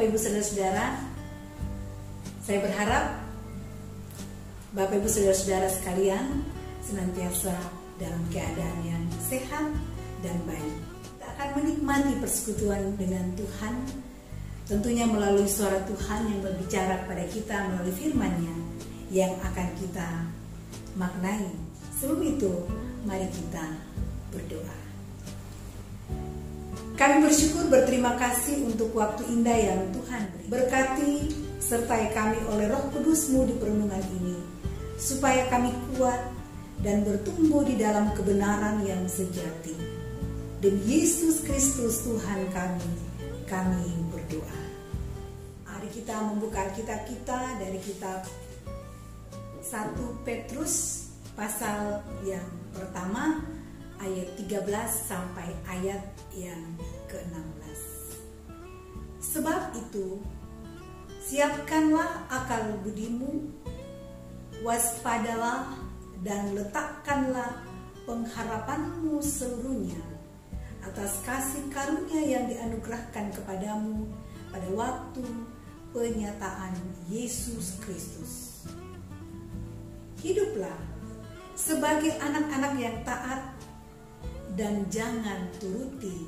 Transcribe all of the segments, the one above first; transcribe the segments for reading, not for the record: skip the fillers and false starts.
Bapak Ibu Saudara-saudara, saya berharap Bapak Ibu Saudara-saudara sekalian senantiasa dalam keadaan yang sehat dan baik. Kita akan menikmati persekutuan dengan Tuhan, tentunya melalui suara Tuhan yang berbicara kepada kita melalui firman-Nya yang akan kita maknai. Sebelum itu, mari kita berdoa. Kami bersyukur, berterima kasih untuk waktu indah yang Tuhan beri. Berkati sertai kami oleh Roh Kudus-Mu di perenungan ini, supaya kami kuat dan bertumbuh di dalam kebenaran yang sejati. Demi Yesus Kristus Tuhan kami berdoa. Mari kita membuka Alkitab kita dari kitab 1 Petrus pasal yang pertama, ayat 13 sampai ayat yang ke-16. Sebab itu, siapkanlah akal budimu, waspadalah dan letakkanlah pengharapanmu seluruhnya atas kasih karunia yang dianugerahkan kepadamu pada waktu penyataan Yesus Kristus. Hiduplah sebagai anak-anak yang taat dan jangan turuti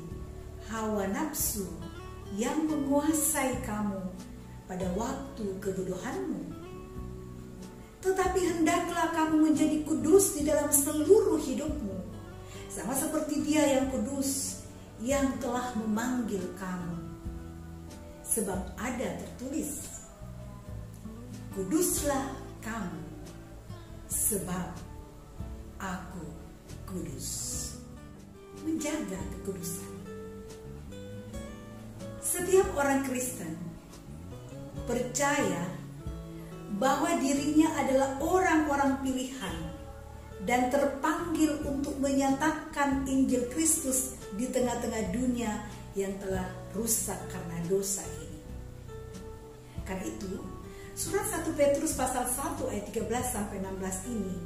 hawa nafsu yang menguasai kamu pada waktu kebodohanmu. Tetapi hendaklah kamu menjadi kudus di dalam seluruh hidupmu, sama seperti Dia yang kudus yang telah memanggil kamu. Sebab ada tertulis, kuduslah kamu, sebab aku kudus. Menjaga kekudusan. Setiap orang Kristen percaya bahwa dirinya adalah orang-orang pilihan dan terpanggil untuk menyatakan Injil Kristus di tengah-tengah dunia yang telah rusak karena dosa ini. Karena itu, surat 1 Petrus pasal 1 ayat 13 sampai 16 ini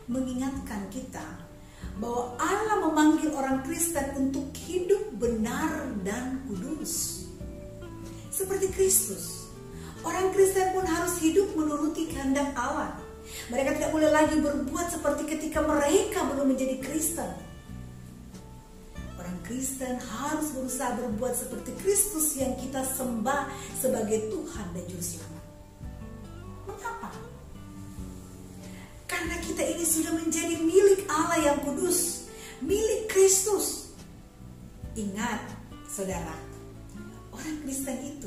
mengingatkan kita bahwa Allah memanggil orang Kristen untuk hidup benar dan kudus. Seperti Kristus, orang Kristen pun harus hidup menuruti kehendak Allah. Mereka tidak boleh lagi berbuat seperti ketika mereka belum menjadi Kristen. Orang Kristen harus berusaha berbuat seperti Kristus yang kita sembah sebagai Tuhan dan Juru Selamat. Mengapa? Karena kita ini sudah menjadi milik Allah yang kudus, milik Kristus. Ingat, saudara, orang Kristen itu,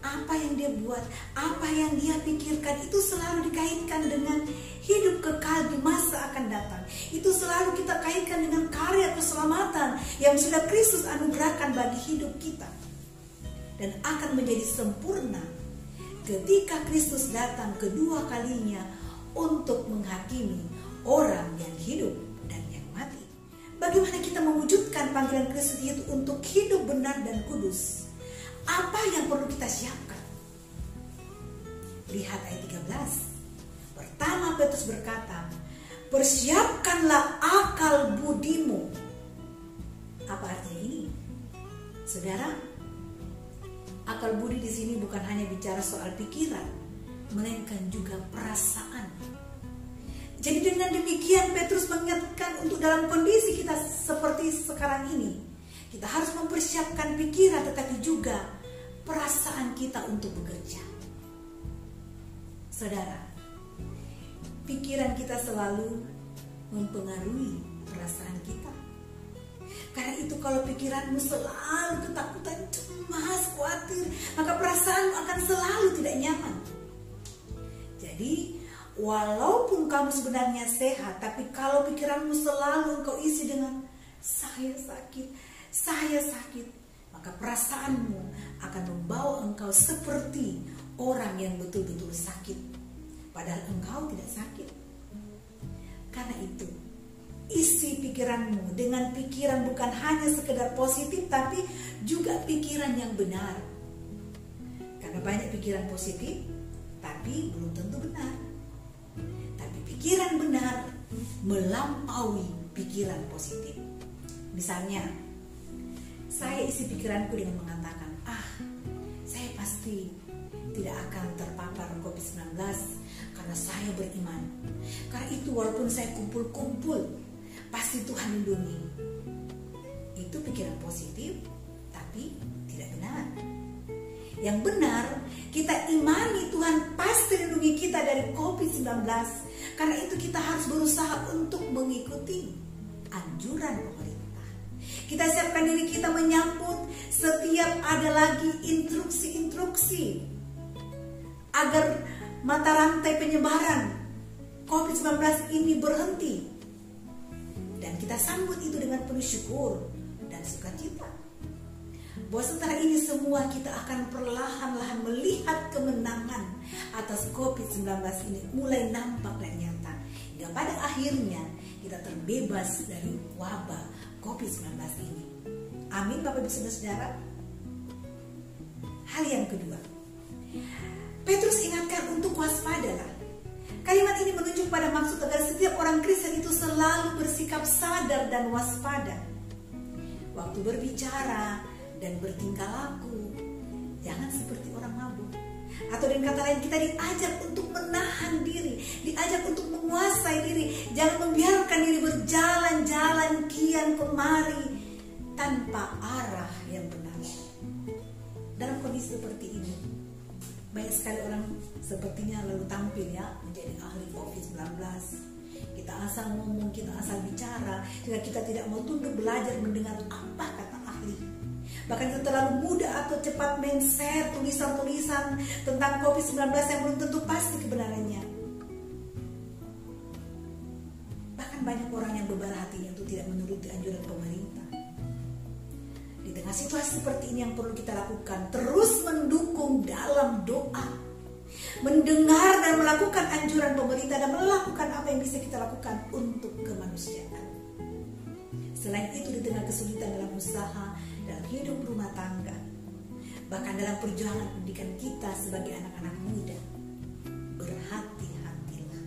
apa yang dia buat, apa yang dia pikirkan, itu selalu dikaitkan dengan hidup kekal di masa akan datang. Itu selalu kita kaitkan dengan karya keselamatan yang sudah Kristus anugerahkan bagi hidup kita. Dan akan menjadi sempurna ketika Kristus datang kedua kalinya untuk menghakimi orang yang hidup dan yang mati. Bagaimana kita mewujudkan panggilan Kristus itu untuk hidup benar dan kudus? Apa yang perlu kita siapkan? Lihat ayat 13. Pertama Petrus berkata, persiapkanlah akal budimu. Apa artinya ini? Saudara, akal budi di sini bukan hanya bicara soal pikiran, melainkan juga perasaan. Jadi dengan demikian Petrus mengingatkan untuk dalam kondisi kita seperti sekarang ini, kita harus mempersiapkan pikiran tetapi juga perasaan kita untuk bekerja. Saudara, pikiran kita selalu mempengaruhi perasaan kita. Karena itu kalau pikiranmu selalu ketakutan, cemas, khawatir, maka perasaanmu akan selalu tidak nyaman. Jadi, walaupun kamu sebenarnya sehat, tapi kalau pikiranmu selalu engkau isi dengan saya sakit, maka perasaanmu akan membawa engkau seperti orang yang betul-betul sakit, padahal engkau tidak sakit. Karena itu, isi pikiranmu dengan pikiran bukan hanya sekedar positif, tapi juga pikiran yang benar. Karena banyak pikiran positif, tapi belum tentu benar. Tapi pikiran benar melampaui pikiran positif. Misalnya, saya isi pikiranku dengan mengatakan, pasti tidak akan terpapar COVID-19 karena saya beriman. Karena itu walaupun saya kumpul-kumpul, pasti Tuhan lindungi. Itu pikiran positif, tapi tidak benar. Yang benar, kita imani Tuhan pasti lindungi kita dari COVID-19. Karena itu kita harus berusaha untuk mengikuti anjuran pemerintah. Kita siapkan diri kita menyambut setiap ada lagi instruksi-instruksi agar mata rantai penyebaran COVID-19 ini berhenti. Dan kita sambut itu dengan penuh syukur dan sukacita. Bahwa setelah ini semua kita akan perlahan-lahan melihat kemenangan atas COVID-19 ini mulai nampak dan nyata. Hingga pada akhirnya kita terbebas dari wabah COVID-19 ini. Amin Bapak Ibu Saudara. Hal yang kedua, Petrus ingatkan untuk waspadalah. Kalimat ini menunjuk pada maksud agar setiap orang Kristen itu selalu bersikap sadar dan waspada. Waktu berbicara dan bertingkah laku, jangan seperti orang mabuk. Atau dengan kata lain, kita diajak untuk menahan diri, diajak untuk menguasai diri. Jangan membiarkan diri berjalan-jalan kian kemari tanpa arah yang benar. Dalam kondisi seperti ini, banyak sekali orang sepertinya lalu tampil ya menjadi ahli COVID-19. Kita asal ngomong, kita asal bicara, jika kita tidak mau tunduk belajar mendengar apa kata ahli. Bahkan kita terlalu mudah atau cepat men-share tulisan-tulisan tentang COVID-19 yang belum tentu pasti kebenarannya. Bahkan banyak orang yang berbara hatinya untuk tidak menuruti anjuran pemerintah. Di tengah situasi seperti ini yang perlu kita lakukan, terus mendukung dalam doa, mendengar dan melakukan anjuran pemerintah dan melakukan apa yang bisa kita lakukan untuk kemanusiaan. Selain itu, di tengah kesulitan dalam usaha, dalam hidup rumah tangga, bahkan dalam perjuangan pendidikan kita sebagai anak-anak muda, berhati-hatilah.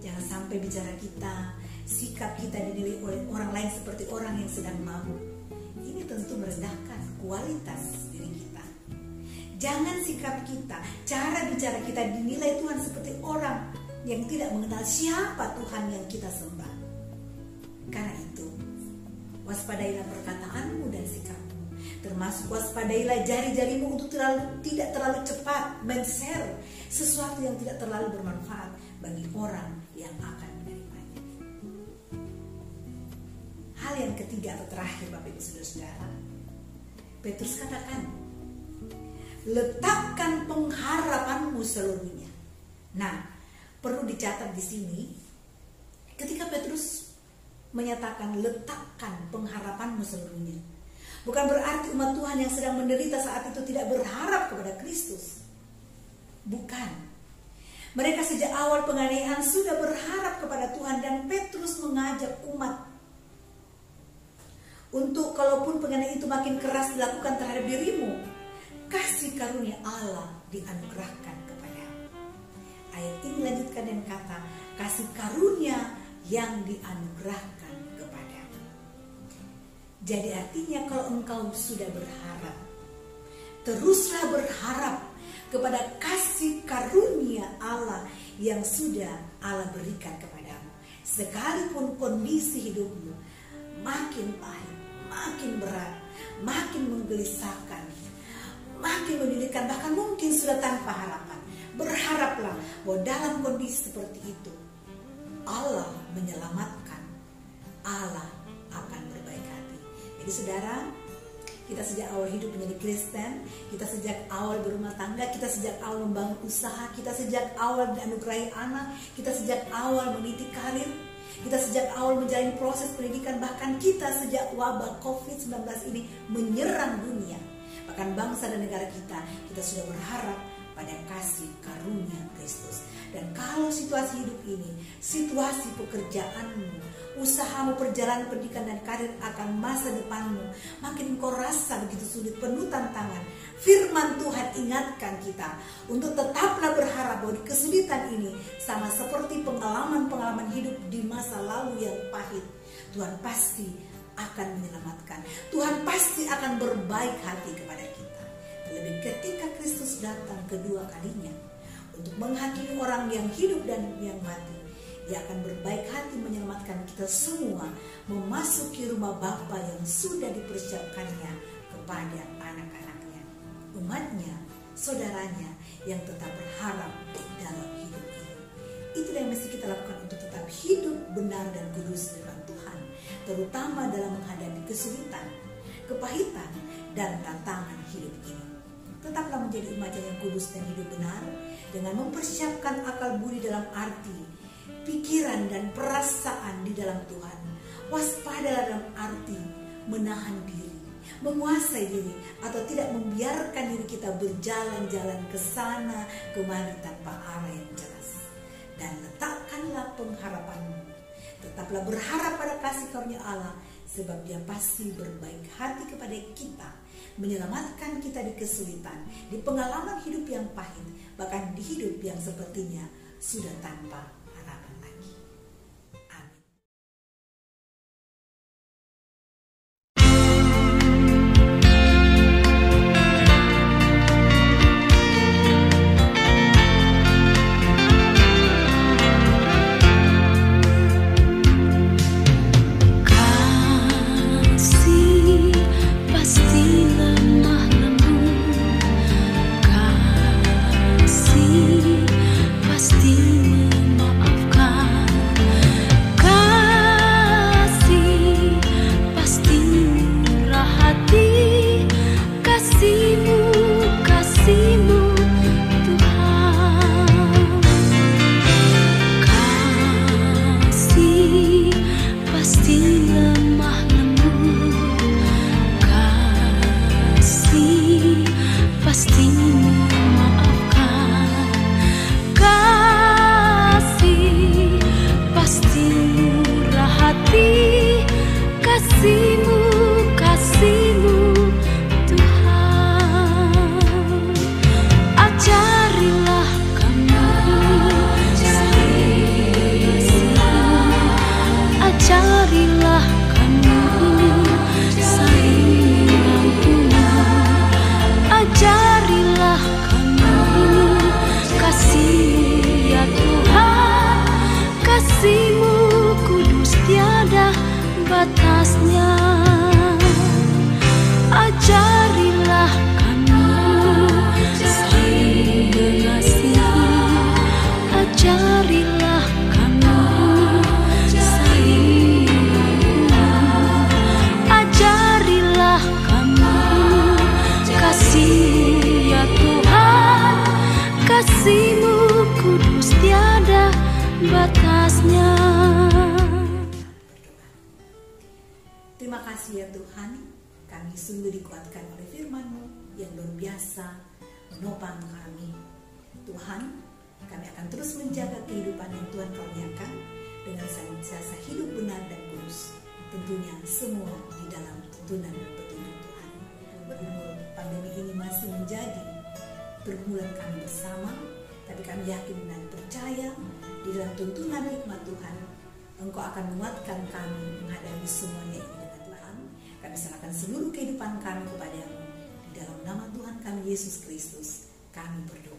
Jangan sampai bicara kita, sikap kita dinilai oleh orang lain seperti orang yang sedang mabuk. Ini tentu merendahkan kualitas diri kita. Jangan sikap kita, cara bicara kita dinilai Tuhan seperti orang yang tidak mengenal siapa Tuhan yang kita sembah. Karena itu, waspadailah perkataanmu dan sikapmu. Termasuk waspadailah jari-jarimu untuk tidak terlalu cepat men-share sesuatu yang tidak terlalu bermanfaat bagi orang yang akan menerimanya. Hal yang ketiga atau terakhir Bapak Ibu Saudara, Petrus katakan, letakkan pengharapanmu seluruhnya. Nah, perlu dicatat di sini, ketika Petrus menyatakan letakkan pengharapanmu seluruhnya, bukan berarti umat Tuhan yang sedang menderita saat itu tidak berharap kepada Kristus. Bukan. Mereka sejak awal penganiayaan sudah berharap kepada Tuhan, dan Petrus mengajak umat untuk kalaupun penganiayaan itu makin keras dilakukan terhadap dirimu, kasih karunia Allah dianugerahkan kepadamu. Ayat ini lanjutkan dan kata, kasih karunia yang dianugerahkan kepadamu. Jadi artinya kalau engkau sudah berharap, teruslah berharap kepada kasih karunia Allah yang sudah Allah berikan kepadamu. Sekalipun kondisi hidupmu makin pahit, makin berat, makin menggelisahkan, makin menyulitkan, bahkan mungkin sudah tanpa harapan, berharaplah bahwa dalam kondisi seperti itu Allah menyelamatkan, Allah akan berbaik hati. Jadi saudara, kita sejak awal hidup menjadi Kristen, kita sejak awal berumah tangga, kita sejak awal membangun usaha, kita sejak awal dianugerahi anak, kita sejak awal meniti karir, kita sejak awal menjalani proses pendidikan, bahkan kita sejak wabah COVID-19 ini menyerang dunia, bahkan bangsa dan negara kita sudah berharap pada kasih karunia Kristus. Dan kalau situasi hidup ini, situasi pekerjaanmu, usahamu, perjalanan pendidikan dan karir akan masa depanmu makin kau rasa begitu sulit, penuh tantangan, firman Tuhan ingatkan kita untuk tetaplah berharap bahwa di kesulitan ini sama seperti pengalaman-pengalaman hidup di masa lalu yang pahit, Tuhan pasti akan menyelamatkan, Tuhan pasti akan berbaik hati kepada kita. terlebih ketika Kristus datang kedua kalinya untuk menghakimi orang yang hidup dan yang mati. Dia akan berbaik hati menyelamatkan kita semua memasuki rumah Bapa yang sudah dipersiapkannya kepada anak-anaknya, umatnya, saudaranya yang tetap berharap dalam hidup ini. Itulah yang mesti kita lakukan untuk tetap hidup benar dan kudus di depan Tuhan, terutama dalam menghadapi kesulitan, kepahitan, dan tantangan hidup ini. Tetaplah menjadi umat yang kudus dan hidup benar dengan mempersiapkan akal budi dalam arti pikiran dan perasaan di dalam Tuhan. Waspadalah dalam arti menahan diri, menguasai diri, atau tidak membiarkan diri kita berjalan-jalan ke sana kemari tanpa arah yang jelas. Dan letakkanlah pengharapanmu. Tetaplah berharap pada kasih karunia Allah, sebab Dia pasti berbaik hati kepada kita, menyelamatkan kita di kesulitan, di pengalaman hidup yang pahit, bahkan di hidup yang sepertinya sudah tanpa harapan lagi. Amin. Kasih pasti lemah lembut, kasih pasti memaafkan, kasih pasti murah hati, kasih-Mu, kasih-Mu Tuhan. Kasih pasti lemah lembut, kasih pasti memaafkan, kasih pasti murah hati, kasih-Mu, kasih-Mu Tuhan. Ajarilah kami saling mengasihi, ajarilah kami saling mengampuni, ajarilah kami kasih-Mu ya Tuhan, kasih-Mu kudus tiada batasnya. Ajarilah kami saling mengasihi, ajarilah kami saling mengampuni, ajarilah kami kasih ya Tuhan, kasih-Mu kudus tiada batasnya. Terima kasih ya Tuhan, kami sungguh dikuatkan oleh firman-Mu yang luar biasa menopang kami. Tuhan, kami akan terus menjaga kehidupan yang Tuhan karuniakan dengan senantiasa hidup benar dan kudus. Tentunya semua di dalam tuntunan dan petunjuk Tuhan. Berumur pandemi ini masih menjadi pergumulan kami bersama, tapi kami yakin dan percaya di dalam tuntunan hikmat Tuhan, Engkau akan menguatkan kami menghadapi semuanya ini dengan Tuhan. Kami serahkan seluruh kehidupan kami kepada-Mu. Di dalam nama Tuhan kami Yesus Kristus, kami berdoa.